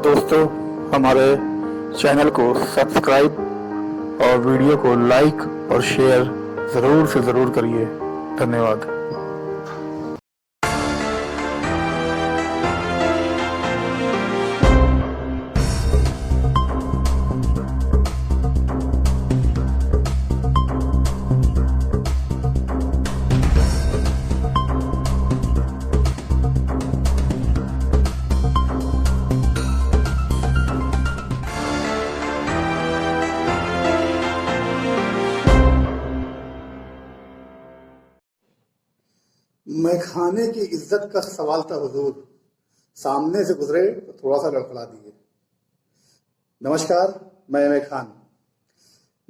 दोस्तों, हमारे चैनल को सब्सक्राइब और वीडियो को लाइक और शेयर ज़रूर से ज़रूर करिए। धन्यवाद। मैखाने की इज्जत का सवाल था हुजूर, सामने से गुजरे तो थोड़ा सा लड़खड़ा दिए। नमस्कार, मैं मैखान।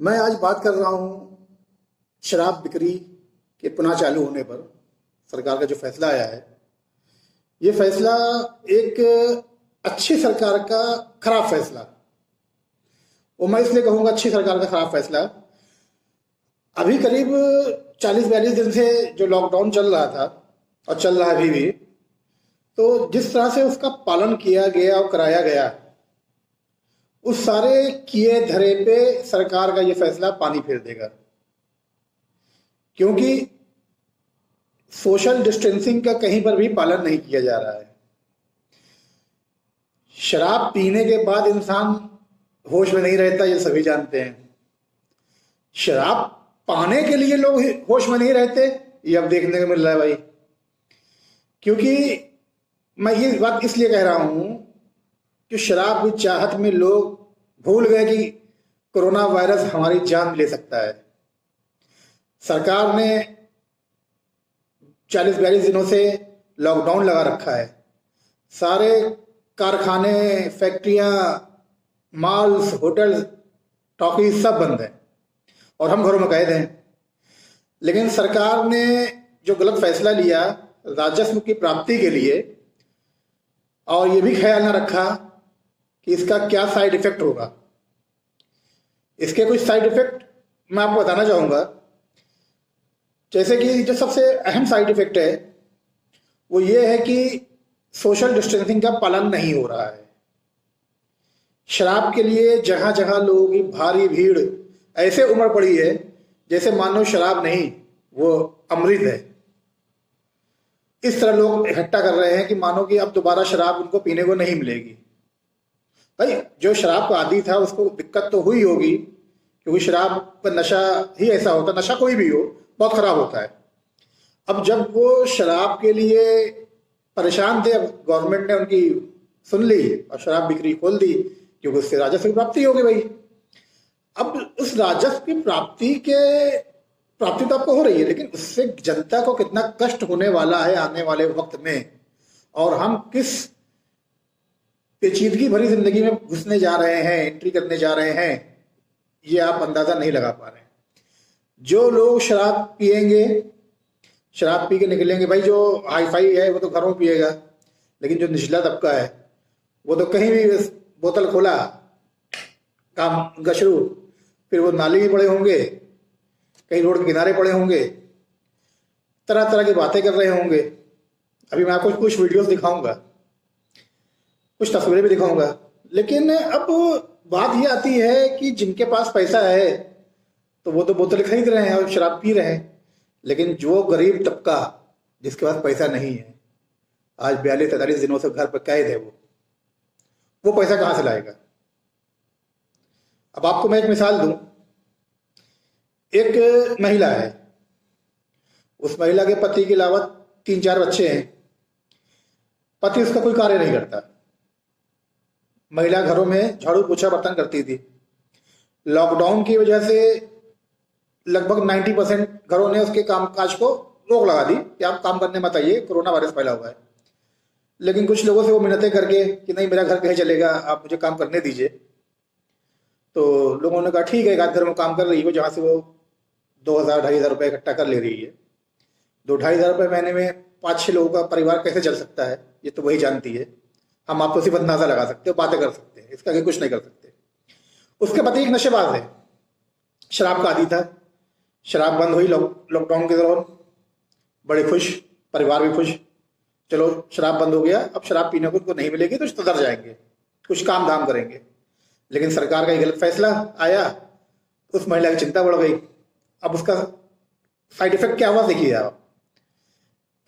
मैं आज बात कर रहा हूं शराब बिक्री के पुनः चालू होने पर सरकार का जो फैसला आया है। ये फैसला एक अच्छी सरकार का खराब फैसला, और मैं इसलिए कहूंगा अच्छी सरकार का खराब फैसला। अभी करीब 40-42 दिन से जो लॉकडाउन चल रहा था और चल रहा है अभी भी, तो जिस तरह से उसका पालन किया गया और कराया गया, उस सारे किए धरे पे सरकार का ये फैसला पानी फेर देगा। क्योंकि सोशल डिस्टेंसिंग का कहीं पर भी पालन नहीं किया जा रहा है। शराब पीने के बाद इंसान होश में नहीं रहता, ये सभी जानते हैं। शराब पाने के लिए लोग होश में नहीं रहते, ये अब देखने को मिल रहा है भाई। क्योंकि मैं ये बात इसलिए कह रहा हूं कि शराब की चाहत में लोग भूल गए कि कोरोना वायरस हमारी जान ले सकता है। सरकार ने 40-42 दिनों से लॉकडाउन लगा रखा है। सारे कारखाने, फैक्ट्रियां, मॉल्स, होटल्स, टॉकीज सब बंद हैं और हम घरों में कैद हैं। लेकिन सरकार ने जो गलत फैसला लिया राजस्व की प्राप्ति के लिए, और ये भी ख्याल न रखा कि इसका क्या साइड इफेक्ट होगा। इसके कुछ साइड इफेक्ट मैं आपको बताना चाहूंगा। जैसे कि जो सबसे अहम साइड इफेक्ट है वो ये है कि सोशल डिस्टेंसिंग का पालन नहीं हो रहा है। शराब के लिए जहां जहां लोगों की भारी भीड़ ऐसे उमड़ पड़ी है जैसे मानो शराब नहीं, वो अमृत है। इस तरह लोग इकट्ठा कर रहे हैं कि मानो कि अब दोबारा शराब उनको पीने को नहीं मिलेगी। भाई, जो शराब का आदी था उसको दिक्कत तो हुई होगी, क्योंकि शराब का नशा ही ऐसा होता है, नशा कोई भी हो बहुत खराब होता है। अब जब वो शराब के लिए परेशान थे, अब गवर्नमेंट ने उनकी सुन ली और शराब बिक्री खोल दी, क्योंकि उससे राजस्व की प्राप्ति होगी भाई। अब उस राजस्व की प्राप्ति तो आपको हो रही है, लेकिन उससे जनता को कितना कष्ट होने वाला है आने वाले वक्त में, और हम किस पेचीदगी भरी जिंदगी में घुसने जा रहे हैं, एंट्री करने जा रहे हैं, ये आप अंदाजा नहीं लगा पा रहे हैं। जो लोग शराब पिएंगे, शराब पी के निकलेंगे भाई, जो हाई फाई है वो तो घरों में पिएगा, लेकिन जो निचला तबका है वो तो कहीं भी बोतल खोला, काम गशरू, फिर वो नाली में पड़े होंगे, कहीं रोड के किनारे पड़े होंगे, तरह तरह की बातें कर रहे होंगे। अभी मैं आपको कुछ वीडियोस दिखाऊंगा, कुछ तस्वीरें भी दिखाऊंगा। लेकिन अब बात ये आती है कि जिनके पास पैसा है तो वो तो बोतल खरीद रहे हैं और शराब पी रहे हैं, लेकिन जो गरीब तबका जिसके पास पैसा नहीं है, आज 42-43 दिनों से घर पर कैद है, वो पैसा कहां से लाएगा। अब आपको मैं एक मिसाल दूं। एक महिला है, उस महिला के पति के अलावा 3-4 बच्चे हैं। पति उसका कोई कार्य नहीं करता। महिला घरों में झाड़ू पोछा बर्तन करती थी। लॉकडाउन की वजह से लगभग 90% घरों ने उसके कामकाज को रोक लगा दी कि आप काम करने मत आइए, कोरोना वायरस फैला हुआ है। लेकिन कुछ लोगों से वो मिन्नतें करके कि नहीं, मेरा घर कहीं चलेगा, आप मुझे काम करने दीजिए। तो लोगों ने कहा ठीक है, एक आध घर में काम कर रही हो जहां से वो 2,000-2,500 रुपये इकट्ठा कर ले रही है। 2,000-2,500 रुपये महीने में 5-6 लोगों का परिवार कैसे चल सकता है, ये तो वही जानती है। हम आपको सिर्फ अंदाजा लगा सकते हो, बातें कर सकते हैं, इसका आगे कुछ नहीं कर सकते। उसके पति एक नशेबाज है, शराब का आदी था। शराब बंद हुई लॉकडाउन के दौरान, बड़े खुश, परिवार भी खुश। चलो शराब बंद हो गया, अब शराब पीने को उनको नहीं मिलेगी तो सुधर जाएंगे, कुछ काम धाम करेंगे। लेकिन सरकार का ये गलत फैसला आया, उस महिला की चिंता बढ़ गई। अब उसका साइड इफेक्ट क्या हुआ देखिए आप।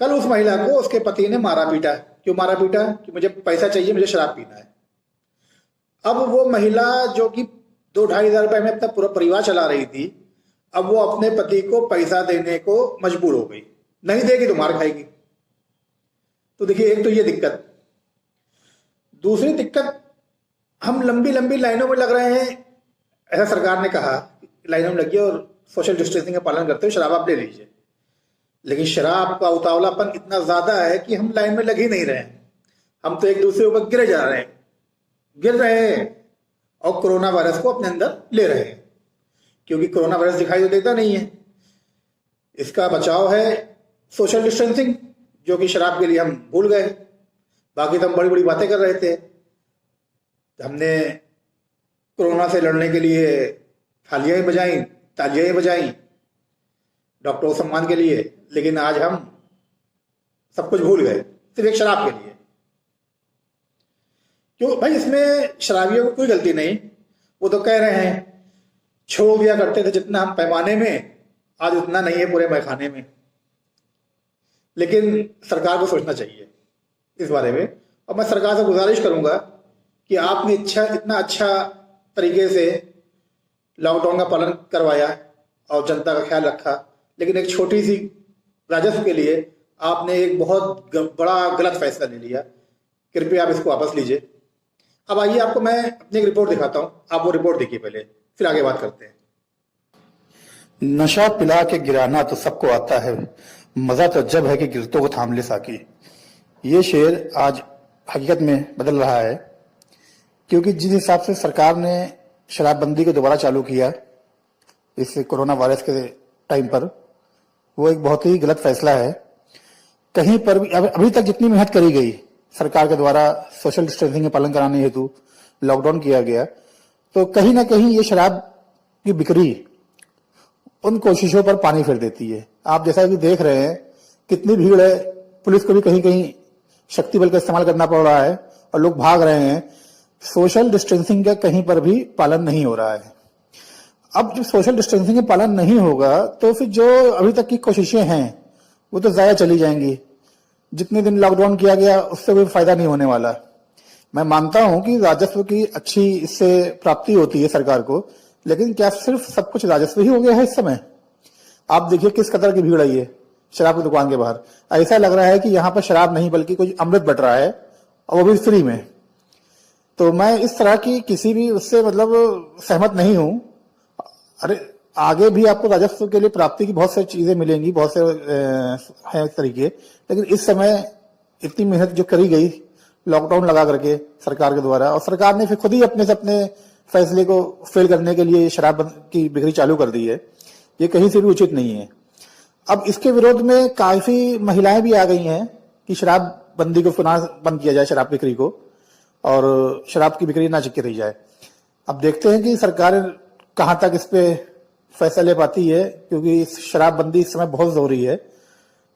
कल उस महिला को उसके पति ने मारा पीटा। क्यों मारा पीटा? कि मुझे पैसा चाहिए, मुझे शराब पीना है। अब वो महिला जो कि 2-2.5 हजार रुपए में अपना पूरा परिवार चला रही थी, अब वो अपने पति को पैसा देने को मजबूर हो गई। नहीं देगी तो मार खाएगी। तो देखिए, एक तो ये दिक्कत। दूसरी दिक्कत, हम लंबी लंबी लाइनों में लग रहे हैं। ऐसा सरकार ने कहा, लाइनों में लगिए और सोशल डिस्टेंसिंग का पालन करते हुए शराब आप ले लीजिए। लेकिन शराब का उतावलापन इतना ज्यादा है कि हम लाइन में लग ही नहीं रहे हैं। हम तो एक दूसरे ऊपर गिरे जा रहे हैं, गिर रहे हैं और कोरोना वायरस को अपने अंदर ले रहे हैं। क्योंकि कोरोना वायरस दिखाई तो देता नहीं है। इसका बचाव है सोशल डिस्टेंसिंग, जो कि शराब के लिए हम भूल गए। बाकी तो हम बड़ी बड़ी बातें कर रहे थे। हमने कोरोना से लड़ने के लिए थालियां ही बजाई, तालियां ही बजाई डॉक्टरों के सम्मान के लिए। लेकिन आज हम सब कुछ भूल गए सिर्फ एक शराब के लिए। क्यों भाई? इसमें शराबियों को कोई गलती नहीं। वो तो कह रहे हैं छोड़ दिया करते थे जितना हम पैमाने में, आज उतना नहीं है पूरे मैखाने में। लेकिन सरकार को सोचना चाहिए इस बारे में। और मैं सरकार से गुजारिश करूंगा कि आपने इतना अच्छा तरीके से लॉकडाउन का पालन करवाया और जनता का ख्याल रखा, लेकिन एक छोटी सी राजस्व के लिए आपने एक बहुत बड़ा गलत फैसला ले लिया। कृपया आप इसको वापस लीजिए। अब आइए, आपको मैं अपनी एक रिपोर्ट दिखाता हूं। आप वो रिपोर्ट देखिए पहले, फिर आगे बात करते हैं। नशा पिला के गिराना तो सबको आता है, मजा तो जब है कि गिरतों को थाम ले साकी। ये शेर आज हकीकत में बदल रहा है, क्योंकि जिस हिसाब से सरकार ने शराबबंदी को दोबारा चालू किया इस कोरोना वायरस के टाइम पर, वो एक बहुत ही गलत फैसला है। कहीं पर भी अभी तक जितनी मेहनत करी गई सरकार के द्वारा सोशल डिस्टेंसिंग के पालन कराने हेतु लॉकडाउन किया गया, तो कहीं ना कहीं ये शराब की बिक्री उन कोशिशों पर पानी फेर देती है। आप जैसा कि देख रहे हैं कितनी भीड़ है, पुलिस को भी कहीं कहीं शक्ति बल का इस्तेमाल करना पड़ रहा है और लोग भाग रहे हैं। सोशल डिस्टेंसिंग का कहीं पर भी पालन नहीं हो रहा है। अब जब सोशल डिस्टेंसिंग का पालन नहीं होगा तो फिर जो अभी तक की कोशिशें हैं वो तो ज़ाया चली जाएंगी। जितने दिन लॉकडाउन किया गया उससे कोई फायदा नहीं होने वाला। मैं मानता हूं कि राजस्व की अच्छी इससे प्राप्ति होती है सरकार को, लेकिन क्या सिर्फ सब कुछ राजस्व ही हो गया है इस समय? आप देखिए किस कदर की भीड़ आई है शराब की दुकान के बाहर। ऐसा लग रहा है कि यहाँ पर शराब नहीं बल्कि कुछ अमृत बट रहा है, और वो भी फ्री में। तो मैं इस तरह की किसी भी उससे सहमत नहीं हूं। अरे आगे भी आपको राजस्व के लिए प्राप्ति की बहुत सारी चीजें मिलेंगी, बहुत से हैं तरीके, लेकिन इस समय इतनी मेहनत जो करी गई लॉकडाउन लगा करके सरकार के द्वारा, और सरकार ने फिर खुद ही अपने से अपने फैसले को फेल करने के लिए शराब की बिक्री चालू कर दी है, ये कहीं से भी उचित नहीं है। अब इसके विरोध में काफी महिलाएं भी आ गई हैं कि शराब बंदी को पुनः बंद किया जाए, शराब बिक्री को, और शराब की बिक्री ना करी जाए। अब देखते हैं कि सरकार कहां तक इस पे फैसला ले पाती है, क्योंकि शराबबंदी इस समय बहुत जरूरी है।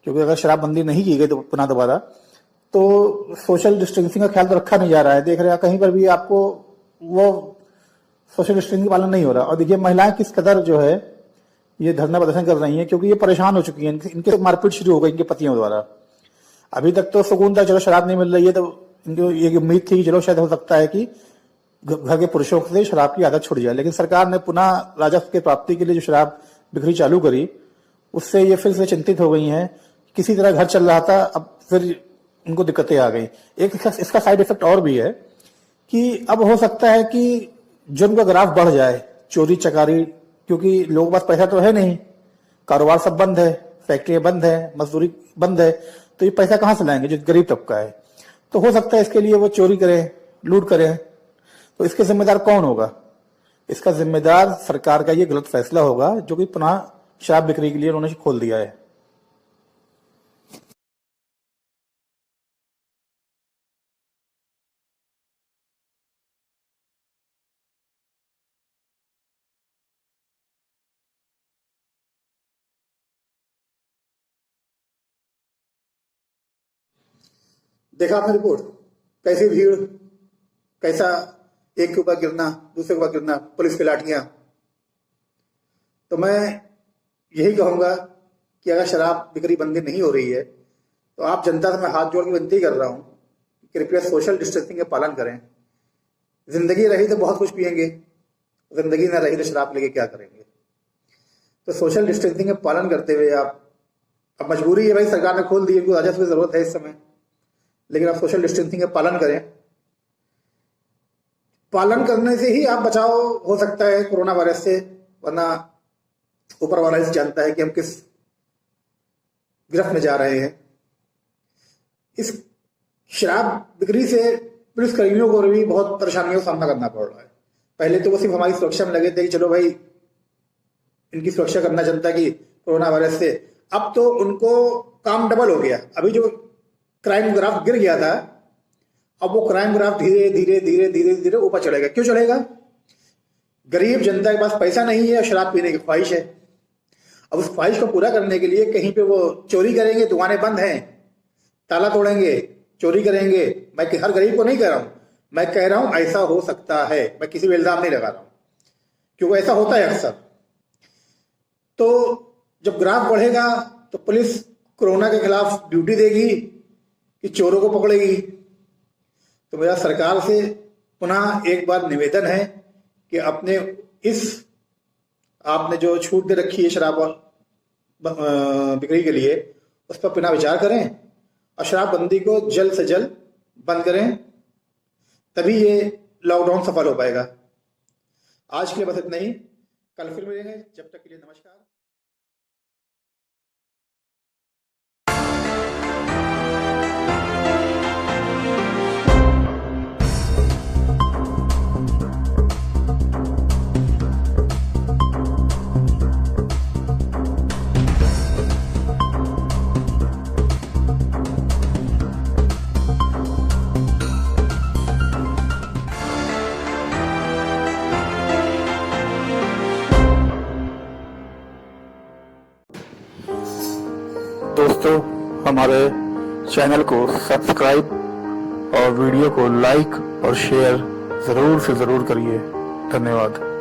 क्योंकि अगर शराबबंदी नहीं की गई तो पुनः दोबारा, तो सोशल डिस्टेंसिंग का ख्याल तो रखा नहीं जा रहा है। देख रहे हैं कहीं पर भी आपको वो सोशल डिस्टेंसिंग का पालन नहीं हो रहा। और देखिए महिलाएं किस कदर जो है ये धरना प्रदर्शन कर रही हैं, क्योंकि ये परेशान हो चुकी हैं। इनके मारपीट शुरू हो गई इनके पतियों द्वारा। अभी तक तो सुकून था, चलो शराब नहीं मिल रही है, तो इनको ये उम्मीद थी कि चलो शायद हो सकता है कि घर के पुरुषों से शराब की आदत छूट जाए। लेकिन सरकार ने पुनः राजस्व की प्राप्ति के लिए जो शराब बिक्री चालू करी, उससे ये फिर से चिंतित हो गई हैं। किसी तरह घर चल रहा था, अब फिर उनको दिक्कतें आ गई। एक इसका साइड इफेक्ट और भी है कि अब हो सकता है कि जुर्म का ग्राफ बढ़ जाए, चोरी चकारी, क्योंकि लोगों के पास पैसा तो है नहीं, कारोबार सब बंद है, फैक्ट्रियां बंद है, मजदूरी बंद है, तो ये पैसा कहां से लाएंगे जो गरीब तबका है? तो हो सकता है इसके लिए वो चोरी करें, लूट करें। तो इसके जिम्मेदार कौन होगा? इसका जिम्मेदार सरकार का ये गलत फैसला होगा जो कि पुनः शराब बिक्री के लिए उन्होंने खोल दिया है। देखा आपने रिपोर्ट? कैसी भीड़, कैसा एक के ऊपर गिरना, दूसरे के ऊपर गिरना, पुलिस की लाठियां। तो मैं यही कहूंगा कि अगर शराब बिक्री बंदी नहीं हो रही है तो आप जनता से मैं हाथ जोड़ के विनती कर रहा हूं कि कृपया सोशल डिस्टेंसिंग का पालन करें। जिंदगी रही तो बहुत कुछ पिएंगे, जिंदगी ना रही तो शराब लेके क्या करेंगे। तो सोशल डिस्टेंसिंग का पालन करते हुए आप, अब मजबूरी है भाई, सरकार ने खोल दी है, राजस्व की जरूरत है इस समय, लेकिन आप सोशल डिस्टेंसिंग का पालन करें। पालन करने से ही आप बचाव हो सकता है कोरोना वायरस से, वरना ऊपर वाला इस जानता है कि हम किस गिरफ्त में जा रहे हैं। इस शराब बिक्री से पुलिस कर्मियों को भी बहुत परेशानियों का सामना करना पड़ रहा है। पहले तो वो सिर्फ हमारी सुरक्षा में लगे थे कि चलो भाई इनकी सुरक्षा करना जनता की कोरोना वायरस से, अब तो उनको काम डबल हो गया। अभी जो क्राइम ग्राफ गिर गया था, अब वो क्राइम ग्राफ धीरे धीरे धीरे धीरे धीरे ऊपर चढ़ेगा। क्यों चढ़ेगा? गरीब जनता के पास पैसा नहीं है, शराब पीने की ख्वाहिश है। अब उस ख्वाहिश को पूरा करने के लिए कहीं पे वो चोरी करेंगे, दुकानें बंद हैं, ताला तोड़ेंगे, चोरी करेंगे। मैं हर गरीब को नहीं कह रहा हूं, मैं कह रहा हूं ऐसा हो सकता है, मैं किसी भी इल्जाम नहीं लगा रहा हूं, क्योंकि ऐसा होता है अक्सर। तो जब ग्राफ बढ़ेगा तो पुलिस कोरोना के खिलाफ ड्यूटी देगी कि चोरों को पकड़ेगी। तो मेरा सरकार से पुनः एक बार निवेदन है कि अपने इस आपने जो छूट दे रखी है शराब बिक्री के लिए, उस पर पुनः विचार करें और शराबबंदी को जल्द से जल्द बंद करें, तभी ये लॉकडाउन सफल हो पाएगा। आज के लिए बस इतना ही, कल फिर मिलेंगे, जब तक के लिए नमस्कार। दोस्तों, हमारे चैनल को सब्सक्राइब और वीडियो को लाइक और शेयर जरूर से जरूर करिए। धन्यवाद।